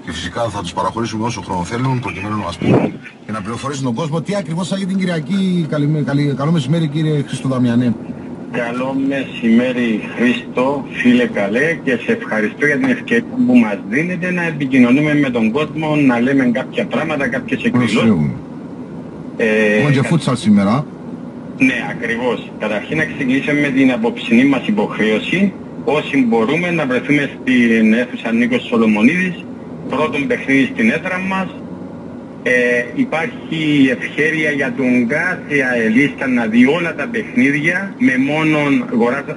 Και φυσικά θα τους παραχωρήσουμε όσο χρόνο θέλουν προκειμένου να μας πούν και να πληροφορήσουν τον κόσμο τι ακριβώς θα γίνει την Κυριακή. Καλό μεσημέρι, κύριε Χρήστο Δαμιανέ. Καλό μεσημέρι, Χρήστο, φίλε καλέ, και σε ευχαριστώ για την ευκαιρία που μας δίνετε να επικοινωνούμε με τον κόσμο, να λέμε κάποια πράγματα, κάποιες εκδηλώσεις. Έχουμε και φούτσαλ σήμερα. Ναι, ακριβώς. Καταρχήν να ξεκινήσουμε με την απόψινή μας υποχρέωση. Όσοι μπορούμε να βρεθούμε στην αίθουσα Νίκος Σολομονίδης, πρώτον παιχνίδι στην έδρα μας. Υπάρχει ευχέρεια για τον κάθε αελίστα να δει όλα τα παιχνίδια με μόνο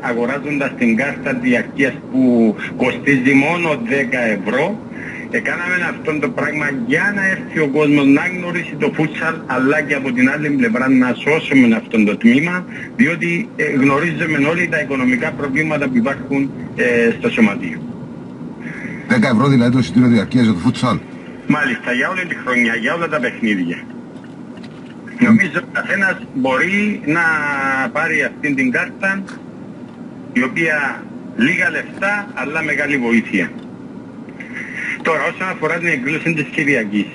αγοράζοντας την κάρτα διαρκείας που κοστίζει μόνο 10 ευρώ. Κάναμε αυτό το πράγμα για να έρθει ο κόσμος να γνωρίσει το φούτσαλ, αλλά και από την άλλη πλευρά να σώσουμε αυτό το τμήμα, διότι γνωρίζουμε όλοι τα οικονομικά προβλήματα που υπάρχουν στο σωματείο. 10 ευρώ δηλαδή το εισιτήριο διαρκείας για το φούτσαλ. Μάλιστα, για όλη τη χρονιά, για όλα τα παιχνίδια. Νομίζω ότι καθένας μπορεί να πάρει αυτή την κάρτα, η οποία λίγα λεφτά, αλλά μεγάλη βοήθεια. Τώρα, όσον αφορά την εκδήλωση της Κυριακής,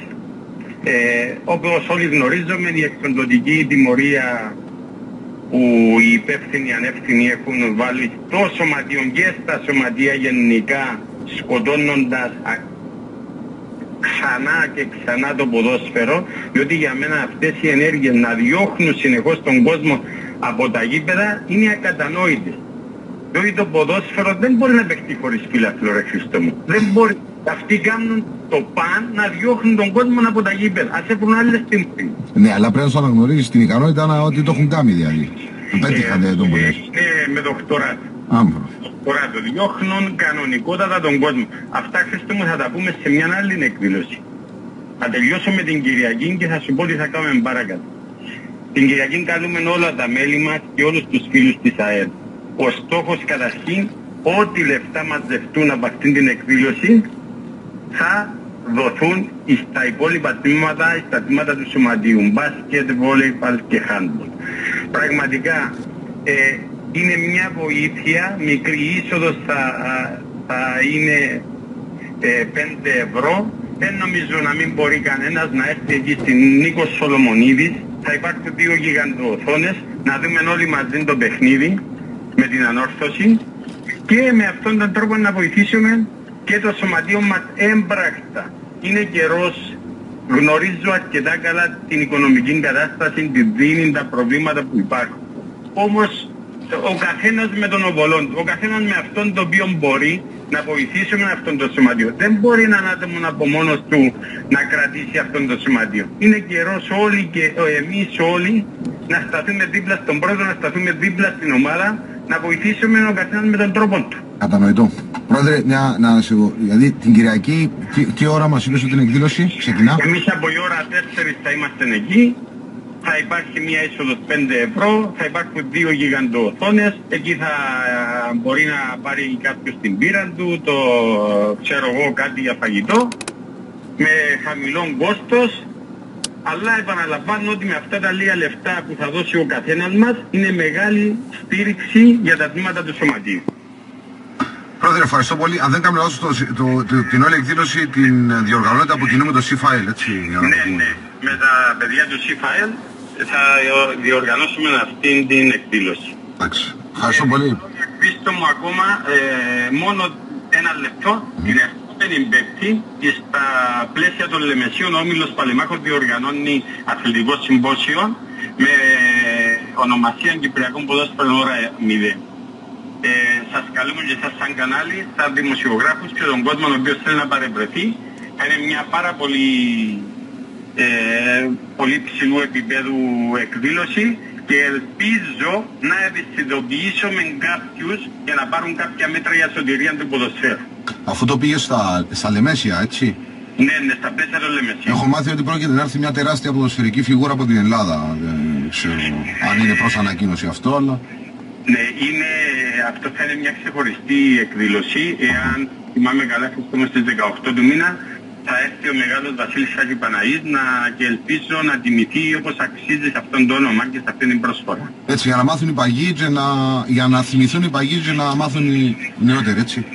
όπως όλοι γνωρίζουμε, η εκδοτική τιμωρία που οι υπεύθυνοι ανεύθυνοι έχουν βάλει στο σωματείο και στα σωματεία γενικά, σκοτώνοντας ξανά και ξανά το ποδόσφαιρο, διότι για μένα αυτές οι ενέργειες να διώχνουν συνεχώς τον κόσμο από τα γήπεδα είναι ακατανόητες. Διότι το ποδόσφαιρο δεν μπορεί να παιχτεί χωρίς φύλαθλο, ρε Χριστό μου. Δεν μπορεί. Αυτοί κάνουν το παν να διώχνουν τον κόσμο από τα γήπεδα. Ας έχουν άλλες τιμωρίες. Ναι, αλλά πρέπει να σου αναγνωρίσεις την ικανότητα ότι το έχουν κάνει δηλαδή. Το πέτυχαν τον πολίτη. Είναι με δοκτοράτο. Τώρα το διώχνουν κανονικότατα τον κόσμο. Αυτά, Χριστό μου, θα τα πούμε σε μια άλλη εκδήλωση. Θα τελειώσω με την Κυριακή και θα σου πω τι θα κάνουμε παρακάτω. Την Κυριακή καλούμε όλα τα μέλη μας και όλους τους φίλους της ΑΕΔ. Ο στόχος καταρχήν, ό,τι λεφτά μαζευτούν από αυτήν την εκδήλωση θα δοθούν στα υπόλοιπα τμήματα, στα τμήματα του σωματείου, μπάσκετ, βόλεϊμπαλ και χάντμπολ. Πραγματικά είναι μια βοήθεια, μικρή είσοδος θα είναι 5 ευρώ. Δεν νομίζω να μην μπορεί κανένας να έρθει εκεί στην Νίκος Σολομονίδης. Θα υπάρχουν 2 γιγαντοοθόνες, να δούμε όλοι μαζί το παιχνίδι με την ανόρθωση και με αυτόν τον τρόπο να βοηθήσουμε και το σωματείο μας έμπρακτα. Είναι καιρός, γνωρίζω αρκετά καλά την οικονομική κατάσταση, τη δίνει, τα προβλήματα που υπάρχουν. Όμως ο καθένας με τον οβολόν του, ο καθένας με αυτόν το οποίο μπορεί να βοηθήσουμε αυτόν το σωματείο. Δεν μπορεί έναν άτομο από μόνος του να κρατήσει αυτόν το σωματείο. Είναι καιρός όλοι και εμείς όλοι να σταθούμε δίπλα στον πρόεδρο, να σταθούμε δίπλα στην ομάδα, να βοηθήσουμε ο καθένας με τον τρόπο του. Κατανοητό. Πρόεδρε, δηλαδή την Κυριακή, τι ώρα μας είπες την εκδήλωση ξεκινά? Εμείς από η ώρα 4 θα είμαστε εκεί. Θα υπάρχει μια είσοδος 5 ευρώ, θα υπάρχουν 2 γιγαντοοθόνες, εκεί θα μπορεί να πάρει κάποιος την πύρα του, το ξέρω εγώ κάτι για φαγητό, με χαμηλό κόστος, αλλά επαναλαμβάνω ότι με αυτά τα λίγα λεφτά που θα δώσει ο καθένας μας είναι μεγάλη στήριξη για τα τμήματα του σωματείου. Πρόεδρε, ευχαριστώ πολύ. Αν δεν κάνω λάθος, την όλη εκδήλωση την διοργανώνεται από κοινού με το CFAL, έτσι? Ναι, με τα παιδιά του CFAL θα διοργανώσουμε αυτήν την εκδήλωση. Εντάξει. Ευχαριστώ πολύ. Πίστο μου ακόμα μόνο ένα λεπτό, την επόμενη Πέμπτη και στα πλαίσια των Λεμεσίων ο Όμιλος Παλαιμάχος διοργανώνει αθλητικό συμπόσιο με ονομασία Κυπριακών Ποδόσφαιρων ώρα 0. Σας καλούμε και εσάς σαν κανάλι, σαν δημοσιογράφους και τον κόσμο ο οποίος θέλει να παρευρεθεί. Είναι μια πάρα πολύ ψηλού επίπεδου εκδήλωση και ελπίζω να ευαισθητοποιήσουμε κάποιους για να πάρουν κάποια μέτρα για σωτηρία του ποδοσφαίρου. Αφού το πήγε στα Λεμέσια, έτσι? Ναι, στα πλαίσια των Λεμεσίων. Έχω μάθει ότι πρόκειται να έρθει μια τεράστια ποδοσφαιρική φιγούρα από την Ελλάδα. Δεν ξέρω αν είναι προς ανακοίνωση αυτό, αλλά... Ναι, αυτό θα είναι μια ξεχωριστή εκδήλωση. Εάν θυμάμαι καλά, έχουμε στις 18 του μήνα, θα έρθει ο μεγάλος Βασίλης Σάκη Παναής και ελπίζω να τιμηθεί όπως αξίζει σε αυτόν το όνομα και σε αυτήν την προσφορά. Έτσι, για να μάθουν οι παγιοί και για να θυμηθούν οι παγιοί και να μάθουν οι νεότεροι, έτσι.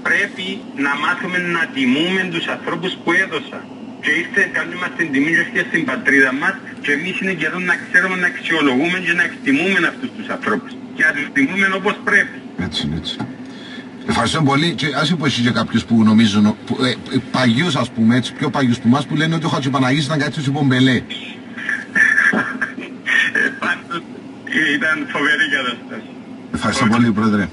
πρέπει να μάθουμε να τιμούμε τους ανθρώπους που έδωσαν. Και ήρθε κάνουμε μας την τιμή και στην πατρίδα μας και εμείς είναι καιρό να ξέρουμε να αξιολογούμε και να εκτιμούμε αυτούς τους ανθρώπους και να τους τιμούμε όπως πρέπει. Έτσι, έτσι. Ευχαριστώ πολύ και ας πω εσείς και κάποιους που νομίζουν, παγιούς ας πούμε, έτσι, πιο παγιούς που μας που λένε ότι ο Χατζηπαναγής ήταν κάτι στο Πομπελέ. Πάντως ήταν φοβερή κατάσταση. Ευχαριστώ πολύ, Πρόεδρε.